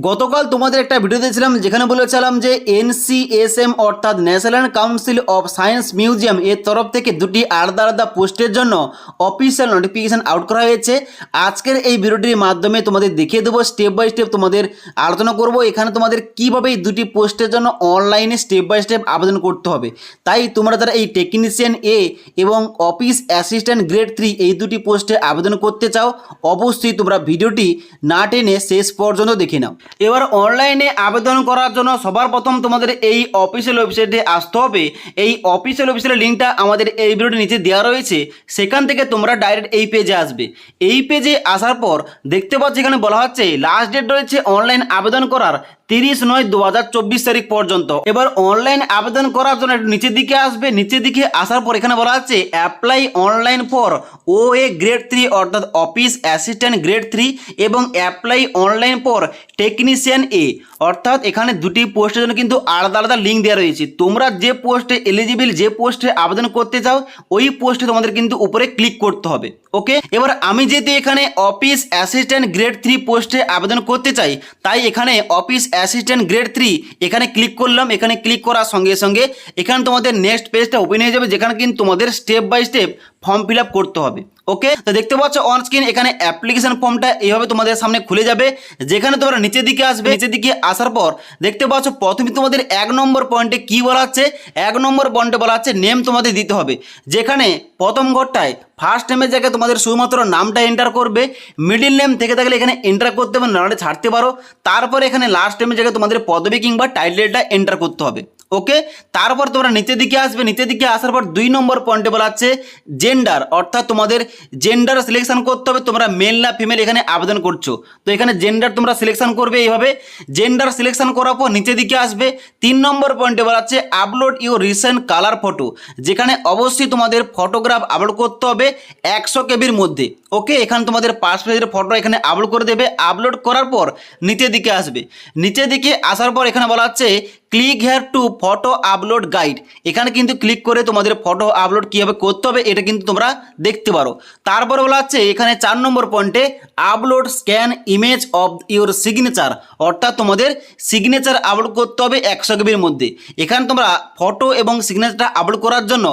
গতকাল তোমাদের একটা ভিডিও দিয়েছিলাম যেখানে বলেছিলাম যে এনসিএসএম অর্থাৎ national council of science museum এর তরফ থেকে দুটি আলাদা আলাদা পোস্টের জন্য অফিসিয়াল নোটিফিকেশান আউট করা হয়েছে। আজকের এই ভিডিওটির মাধ্যমে তোমাদের দেখিয়ে দেবো, স্টেপ বাই স্টেপ তোমাদের আলোচনা করব এখানে তোমাদের কীভাবে এই দুটি পোস্টের জন্য অনলাইনে স্টেপ বাই স্টেপ আবেদন করতে হবে। তাই তোমরা যারা এই টেকনিশিয়ান এ এবং অফিস অ্যাসিস্ট্যান্ট গ্রেড 3 এই দুটি পোস্টে আবেদন করতে চাও, অবশ্যই তোমরা ভিডিওটি না টেনে শেষ পর্যন্ত দেখে নাও। এবার অনলাইনে আবেদন করার জন্য সবার প্রথম তোমাদের এই অফিসিয়াল ওয়েবসাইটে আসতে হবে। এই অফিসিয়াল ওয়েবসাইটের লিঙ্কটা আমাদের এই ভিডিওটির নিচে দেওয়া রয়েছে, সেখান থেকে তোমরা ডাইরেক্ট এই পেজে আসবে। এই পেজে আসার পর দেখতে পাচ্ছ এখানে বলা হচ্ছে লাস্ট ডেট রয়েছে অনলাইন আবেদন করার 30/9/2024 তারিখ পর্যন্ত। এবার অনলাইন আবেদন করার জন্য একটু নিচের দিকে আসবে। নিচের দিকে আসার পর এখানে বলা হচ্ছে apply online for OA grade 3 অর্থাৎ অফিস অ্যাসিস্ট্যান্ট গ্রেড 3 এবং অ্যাপ্লাই অনলাইন ফর টেকনিশিয়ান এ অর্থাৎ এখানে দুটি পোস্টের জন্য কিন্তু আলাদা আলাদা লিঙ্ক দেওয়া রয়েছে। তোমরা যে পোস্টে এলিজিবল, যে পোস্টে আবেদন করতে চাও ওই পোস্টে তোমাদের কিন্তু উপরে ক্লিক করতে হবে। ওকে, এবার আমি যেহেতু এখানে অফিস অ্যাসিস্ট্যান্ট গ্রেড 3 পোস্টে আবেদন করতে চাই, তাই এখানে অফিস অ্যাসিস্ট্যান্ট গ্রেড 3 এখানে ক্লিক করলাম। এখানে ক্লিক করার সঙ্গে সঙ্গে এখানে তোমাদের নেক্সট পেজটা ওপেন হয়ে যাবে, যেখানে কিন্তু তোমাদের step by step form fill up করতে হবে। ওকে, তো দেখতে পাচ্ছ অন স্ক্রিন এখানে অ্যাপ্লিকেশন ফর্মটা এইভাবে তোমাদের সামনে খুলে যাবে, যেখানে তোমরা নিচের দিকে আসবে। নিচের দিকে আসার পর দেখতে পাচ্ছ প্রথমে তোমাদের 1 নম্বর পয়েন্টে কি বলা হচ্ছে, 1 নম্বর পয়েন্টে বলা হচ্ছে নেম তোমাদের দিতে হবে। যেখানে প্রথম ঘরটায় ফার্স্ট নেমের জায়গায় তোমাদের শুধুমাত্র নামটা এন্টার করবে, মিডিল নেম থেকে থাকলে এখানে এন্টার করতে হবে, নাহলে ছাড়তে পারো। তারপরে এখানে লাস্ট নেমের জায়গায় তোমাদের পদবি কিংবা টাইটেলটা এন্টার করতে হবে। ওকে, তারপর তোমরা নিচের দিকে আসবে। নিচের দিকে আসার পর 2 নম্বর পয়েন্টে বলা হচ্ছে জেন্ডার, অর্থাৎ তোমাদের জেন্ডার সিলেকশন করতে হবে, তোমরা মেল না ফিমেল এখানে আবেদন করছো, তো এখানে জেন্ডার তোমরা সিলেকশন করবে। এইভাবে জেন্ডার সিলেকশন করার পর নিচের দিকে আসবে। 3 নম্বর পয়েন্টে বলা হচ্ছে upload your recent colour photo, যেখানে অবশ্যই তোমাদের ফটোগ্রাফ আপলোড করতে হবে 100 কেবির মধ্যে। ওকে, এখানে তোমাদের পাসপোর্টের ফটো এখানে আপলোড করে দেবে। আপলোড করার পর নিচের দিকে আসবে। নিচের দিকে আসার পর এখানে বলা হচ্ছে click here two photo upload guide, এখানে কিন্তু ক্লিক করে তোমাদের ফটো আপলোড কীভাবে করতে হবে এটা কিন্তু তোমরা দেখতে পারো। তারপরে বলা হচ্ছে এখানে 4 নম্বর পয়েন্টে upload scan image of your signature, অর্থাৎ তোমাদের সিগনেচার আপলোড করতে হবে 100 কেবির মধ্যে। এখানে তোমরা ফটো এবং সিগনেচারটা আপলোড করার জন্য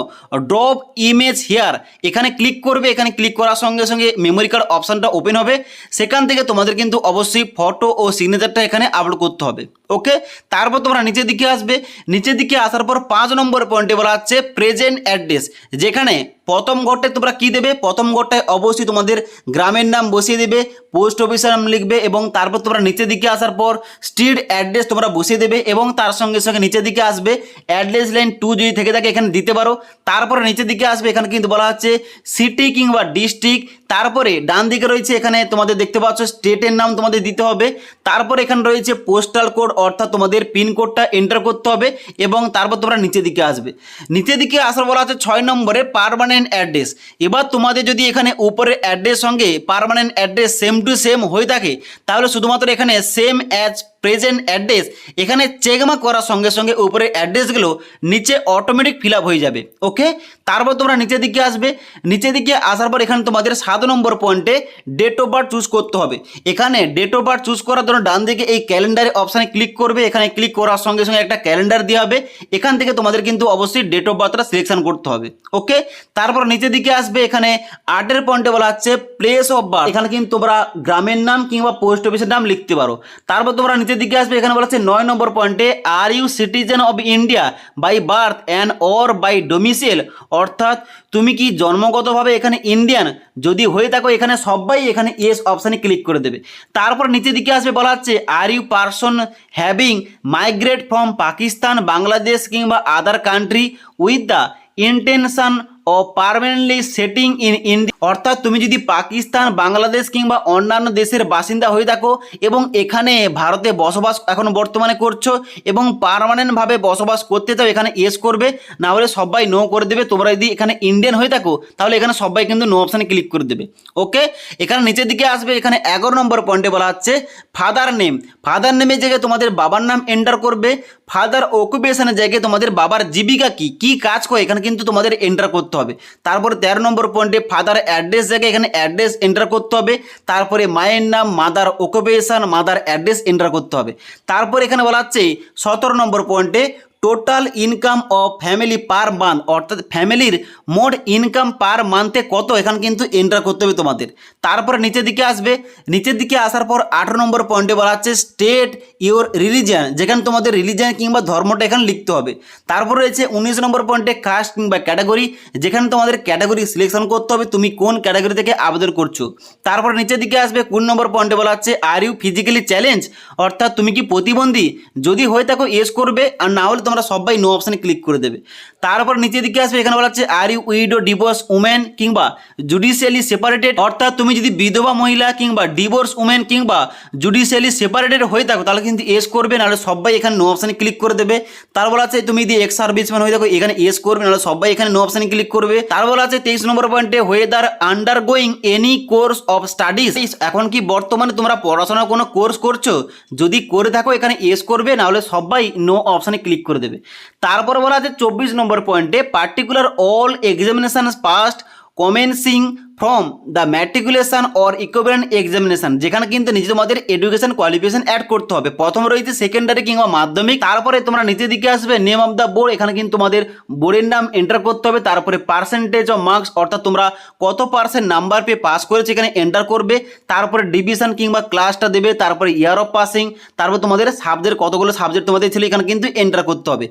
ড্রপ ইমেজ হেয়ার এখানে ক্লিক করবে। এখানে ক্লিক করার সঙ্গে সঙ্গে মেমোরি কার্ড অপশানটা ওপেন হবে, সেখান থেকে তোমাদের কিন্তু অবশ্যই ফটো ও সিগনেচারটা এখানে আপলোড করতে হবে। ওকে, তারপর তোমরা নিচের দিকে আসবে। নিচের দিকে আসার পর 5 নম্বর পয়েন্টে বলা হচ্ছে প্রেজেন্ট অ্যাড্রেস, যেখানে প্রথম ঘরটায় তোমরা কি দেবে, প্রথম ঘরটায় অবশ্যই তোমাদের গ্রামের নাম বসিয়ে দেবে, পোস্ট অফিসের নাম লিখবে এবং তারপর তোমরা নিচের দিকে আসার পর স্ট্রিট অ্যাড্রেস তোমরা বসিয়ে দেবে এবং তার সঙ্গে সঙ্গে নিচের দিকে আসবে অ্যাড্রেস লাইন 2 যদি থেকে থাকে এখানে দিতে পারো। তারপরে নিচের দিকে আসবে, এখানে কিন্তু বলা হচ্ছে সিটি কিংবা ডিস্ট্রিক্ট। তারপরে ডান দিকে রয়েছে এখানে তোমাদের দেখতে পাচ্ছ স্টেটের নাম তোমাদের দিতে হবে। তারপরে এখানে রয়েছে পোস্টাল কোড, অর্থাৎ তোমাদের পিনকোডটা এন্টার করতে হবে এবং তারপর তোমরা নিচের দিকে আসবে। নিচের দিকে আসার বলা আছে 6 নম্বরে পার্মানেন্ট অ্যাড্রেস। এবার তোমাদের যদি এখানে উপরের অ্যাড্রেস সঙ্গে permanent address same to same হয়ে থাকে, তাহলে শুধুমাত্র এখানে সেম অ্যাজ প্রেজেন্ট অ্যাড্রেস এখানে চেকমার্ক করার সঙ্গে সঙ্গে উপরের অ্যাড্রেসগুলো নিচে অটোমেটিক ফিল আপ হয়ে যাবে। ওকে, তারপর তোমরা নিচের দিকে আসবে। নিচের দিকে আসার পর এখানে তোমাদের 7 নম্বর পয়েন্টে ডেট অফ বার্থ চুজ করতে হবে। এখানে ডেট অফ বার্থ চুজ করার জন্য ডান দিকে এই ক্যালেন্ডারে অপশানে ক্লিক করবে। এখানে ক্লিক করার সঙ্গে সঙ্গে একটা ক্যালেন্ডার দেওয়া হবে, এখান থেকে তোমাদের কিন্তু অবশ্যই ডেট অফ বার্থটা সিলেকশন করতে হবে। ওকে, তারপর নিচের দিকে আসবে। এখানে 8 পয়েন্টে বলা হচ্ছে প্লেস অফ বার্থ, এখানে কিন্তু তোমরা গ্রামের নাম কিংবা পোস্ট অফিসের নাম লিখতে পারো। তারপর তোমরা নিচের দিকে আসবে। এখানে বলা হচ্ছে 9 নম্বর পয়েন্টে are you citizen of India by birth and or by domicile, অর্থাৎ তুমি কি জন্মগতভাবে এখানে ইন্ডিয়ান, যদি হয়ে থাকো এখানে সবাই এখানে ইয়েস অপশানে ক্লিক করে দেবে। তারপর নিচের দিকে আসবে, বলা হচ্ছে আর you person having migrate from Pakistan Bangladesh কিংবা other country with the intention of permanently setting in India, অর্থাৎ তুমি যদি পাকিস্তান, বাংলাদেশ কিংবা অন্যান্য দেশের বাসিন্দা হয়ে থাকো এবং এখানে ভারতে বসবাস এখন বর্তমানে করছো এবং পার্মানেন্টভাবে বসবাস করতে চাও, এখানে ইয়েস করবে, না হলে সবাই নো করে দেবে। তোমরা যদি এখানে ইন্ডিয়ান হয়ে থাকো তাহলে এখানে সবাই কিন্তু নো অপশানে ক্লিক করে দেবে। ওকে, এখানে নিচের দিকে আসবে। এখানে 11 নম্বর পয়েন্টে বলা হচ্ছে ফাদার নেম, ফাদার নেমের জায়গায় তোমাদের বাবার নাম এন্টার করবে। ফাদার অকুপেশনের জায়গায় তোমাদের বাবার জীবিকা কি, কি কাজ করে এখানে কিন্তু তোমাদের এন্টার করতে করতে হবে। তারপরে 13 নম্বর পয়েন্টে ফাদার অ্যাড্রেস জায়গায় এখানে অ্যাড্রেস এন্টার করতে হবে। তারপরে মায়ের নাম, mother occupation, mother address enter করতে হবে। তারপর এখানে বলা হচ্ছে 17 নম্বর পয়েন্টে total income of family per month, অর্থাৎ ফ্যামিলির মোট ইনকাম পার মান্থে কত এখানে কিন্তু এন্টার করতে হবে তোমাদের। তারপরে নিচের দিকে আসবে, নিচের দিকে আসার পর 18 নম্বর পয়েন্টে বলা হচ্ছে স্টেট ইওর রিলিজিয়ান, যেখানে তোমাদের রিলিজিয়ান কিংবা ধর্মটা এখানে লিখতে হবে। তারপর রয়েছে 19 নম্বর পয়েন্টে কাস্ট কিংবা ক্যাটাগরি, যেখানে তোমাদের ক্যাটাগরি সিলেকশন করতে হবে তুমি কোন ক্যাটাগরি থেকে আবেদন করছো। তারপর নিচের দিকে আসবে 20 নম্বর পয়েন্টে বলা হচ্ছে আর ইউ ফিজিক্যালি চ্যালেঞ্জ, অর্থাৎ তুমি কি প্রতিবন্ধী, যদি হয়ে থাকো ইয়েস করবে, আর না হলে তোমরা সবাই নো অপশানে ক্লিক করে দেবে। তারপর নিচের দিকে আসবে, এখানে বলা হচ্ছে আর ইউ উইডো, ডিভোর্স উমেন কিংবা জুডিশিয়ালি সেপারেটেড, অর্থাৎ তুমি যদি বিধবা মহিলা কিংবা ডিভোর্স উমেন কিংবা জুডিশিয়ালি সেপারেটেড হয়ে থাকো তাহলে কিন্তু এস করবে, নাহলে সবাই এখানে নো অপশানে ক্লিক করে দেবে। তার বলা আছে তুমি যদি এক্স সার্ভিসম্যান হয়ে থাকো এখানে এস করবে, নাহলে সবাই এখানে নো অপশানে ক্লিক করবে। তার বলা আছে 23 নম্বর পয়েন্টে weather under going any course of studies, এখন কি বর্তমানে তোমরা পড়াশোনার কোনো কোর্স করছো, যদি করে থাকো এখানে এস করবে, নাহলে সবাই নো অপশানে ক্লিক করে দেবে। তারপর বলা আছে 24 নম্বর পয়েন্টে particular all examination past commencing from the matriculation or equivalent examination, যেখানে কিন্তু নিজে তোমাদের এডুকেশন কোয়ালিফিকেশন অ্যাড করতে হবে। প্রথম রয়েছে সেকেন্ডারি কিংবা মাধ্যমিক। তারপরে তোমরা নিচের দিকে আসবে নেম অফ দ্য বোর্ড, এখানে কিন্তু তোমাদের বোর্ডের নাম এন্টার করতে হবে। তারপরে পার্সেন্টেজ অফ মার্কস, অর্থাৎ তোমরা কত পার্সেন্ট নাম্বার পেয়ে পাস করেছে এখানে এন্টার করবে। তারপরে ডিভিশন কিংবা ক্লাসটা দেবে। তারপরে ইয়ার অফ পাসিং, তারপর তোমাদের সাবজেক্ট কতগুলো সাবজেক্ট তোমাদের ছিল এখানে কিন্তু এন্টার করতে হবে।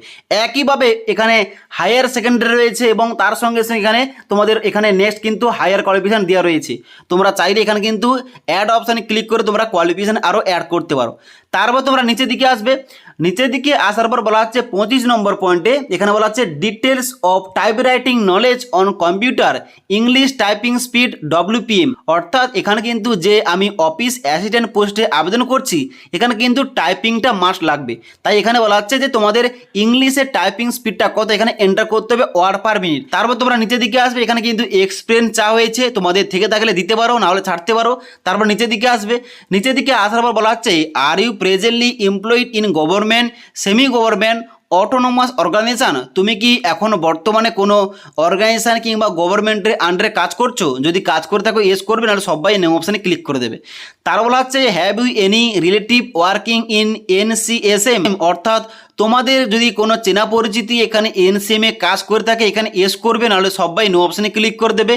একইভাবে এখানে হায়ার সেকেন্ডারি রয়েছে এবং তার সঙ্গে সঙ্গে এখানে তোমাদের এখানে নেক্সট কিন্তু হায়ার কোয়ালিফিকেশন দেওয়া রয়েছে। তোমরা চাইলে এখানে কিন্তু অ্যাড অপশানে ক্লিক করে তোমরা কোয়ালিফিকেশন আরও অ্যাড করতে পারো। তারপর তোমরা নিচের দিকে আসবে, নিচের দিকে আসার পর বলা হচ্ছে 25 নম্বর পয়েন্টে এখানে বলা হচ্ছে details of type writing knowledge on computer English typing speed WPM, অর্থাৎ এখানে কিন্তু যে আমি অফিস অ্যাসিস্ট্যান্ট পোস্টে আবেদন করছি এখানে কিন্তু টাইপিংটা মাস্ট লাগবে। তাই এখানে বলা হচ্ছে যে তোমাদের ইংলিশের টাইপিং স্পিডটা কত এখানে এন্টার করতে হবে ওয়ার্ড পার মিনিট। তারপর তোমরা নিচের দিকে আসবে, এখানে কিন্তু এক্সপিরিয়েন্স চা হয়েছে, তোমাদের থেকে থাকলে দিতে পারো, না হলে ছাড়তে পারো। তারপর নিচের দিকে আসবে, নিচের দিকে আসার পর বলা হচ্ছে আর you presently employed in government, semi government, autonomous organisation, তুমি কি এখন বর্তমানে কোনো অর্গানাইজেশন কিংবা গভর্নমেন্টের আন্ডারে কাজ করছো, যদি কাজ করে থাকো এস করবে, নাহলে সবাই নেম অপশানে ক্লিক করে দেবে। তার বলা হচ্ছে have you any relative working in NCSM, অর্থাৎ তোমাদের যদি কোনো চেনা পরিচিতি এখানে NCM এ কাজ করে থাকে এখানে এস করবে, নাহলে সবাই নো অপশানে ক্লিক করে দেবে।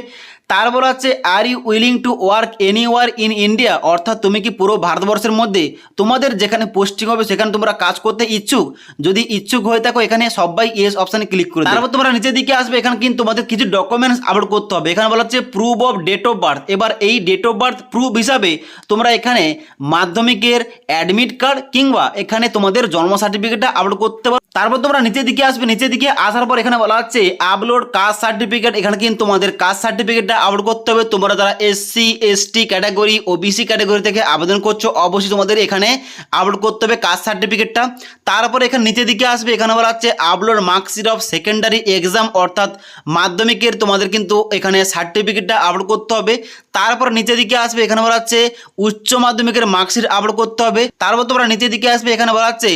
তারপর হচ্ছে আর you willing to work anywhere in India, অর্থাৎ তুমি কি পুরো ভারতবর্ষের মধ্যে তোমাদের যেখানে পোস্টিং হবে সেখানে তোমরা কাজ করতে ইচ্ছুক, যদি ইচ্ছুক হয়ে থাকো এখানে সবাই এস অপশানে ক্লিক করে দেবে। তারপর তোমরা নিচের দিকে আসবে, এখানে কিন্তু তোমাদের কিছু ডকুমেন্টস আপলোড করতে হবে। এখানে বলা হচ্ছে proof of date of birth, এবার এই ডেট অফ বার্থ প্রুফ হিসাবে তোমরা এখানে মাধ্যমিকের অ্যাডমিট কার্ড কিংবা এখানে তোমাদের জন্ম সার্টিফিকেটটা আপলোড করতে পারো। তারপর তোমরা নিচের দিকে আসবে, নিচের দিকে আসার পর এখানে বলা হচ্ছে আপলোড কাস্ট সার্টিফিকেট, এখানে কিন্তু তোমাদের কাস্ট সার্টিফিকেটটা আপলোড করতে হবে। তোমরা যারা SC ST category OBC category থেকে আবেদন করছো অবশ্যই তোমাদের এখানে আপলোড করতে হবে কাস্ট সার্টিফিকেটটা। তারপর এখানে নিচের দিকে আসবে, এখানে বলা হচ্ছে upload marksheet of secondary exam, অর্থাৎ মাধ্যমিকের তোমাদের কিন্তু এখানে সার্টিফিকেটটা আপলোড করতে হবে। তারপর নিচের দিকে আসবে, এখানে বলা হচ্ছে উচ্চ মাধ্যমিকের মার্কশিট আপলোড করতে হবে। তারপর তোমরা নিচের দিকে আসবে, এখানে বলা হচ্ছে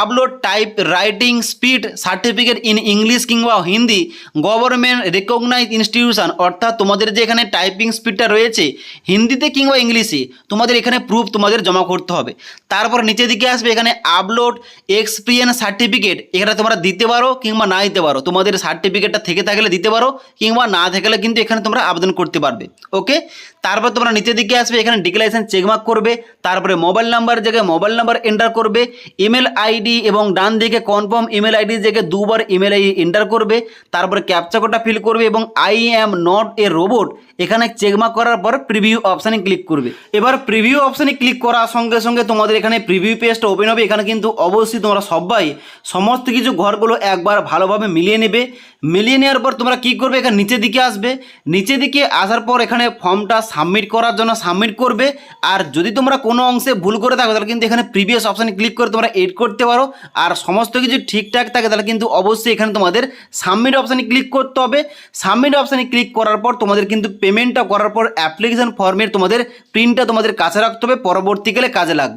upload type writing speed certificate in English কিংবা হিন্দি গভর্নমেন্ট রেকগনাইজ ইনস্টিটিউশন, অর্থাৎ তোমাদের যে এখানে টাইপিং স্পিডটা রয়েছে হিন্দিতে কিংবা ইংলিশে তোমাদের এখানে প্রুফ তোমাদের জমা করতে হবে। তারপর নিচের দিকে আসবে, এখানে আপলোড এক্সপিরিয়েন্স সার্টিফিকেট, এখানে তোমরা দিতে পারো কিংবা না দিতে পারো, তোমাদের সার্টিফিকেটটা থেকে থাকলে দিতে পারো কিংবা না থাকলে কিন্তু এখানে তোমরা আবেদন করতে পারবে। ওকে, তারপর তোমরা নিচের দিকে আসবে, এখানে ডিক্লারেশন চেকমার্ক করবে। তারপরে মোবাইল নাম্বার জায়গায় মোবাইল নাম্বার এন্টার করবে, ইমেল আইডি এবং ডান দিকে কনফার্ম ইমেল আইডি জায়গায় দুবার ইমেল আইডি এন্টার করবে। তারপরে ক্যাপচা কোডটা ফিল করবে এবং I am not a robot এখানে চেকমার্ক করার পর প্রিভিউ অপশানে ক্লিক করবে। এবার প্রিভিউ অপশানে ক্লিক করার সঙ্গে সঙ্গে তোমাদের এখানে প্রিভিউ পেজটা ওপেন হবে। এখানে কিন্তু অবশ্যই তোমরা সবাই সমস্ত কিছু ঘরগুলো একবার ভালোভাবে মিলিয়ে নেবে। মিলিয়ে নেওয়ার পর তোমরা কী করবে, এখানে নিচের দিকে আসবে, নিচের দিকে আসার পর এখানে ফর্মটা সাবমিট করার জন্য সাবমিট করবে। আর যদি তোমরা কোনো অংশে ভুল করে থাকো তাহলে কিন্তু এখানে প্রিভিয়াস অপশানে ক্লিক করে তোমরা এডিট করতে পারো। আর সমস্ত কিছু ঠিকঠাক থাকে তাহলে কিন্তু অবশ্যই এখানে তোমাদের সাবমিট অপশানে ক্লিক করতে হবে। সাবমিট অপশানে ক্লিক করার পর তোমাদের কিন্তু পেমেন্টটা করার পর অ্যাপ্লিকেশন ফর্মের তোমাদের প্রিন্টটা তোমাদের কাছে রাখতে হবে, পরবর্তীকালে কাজে লাগবে।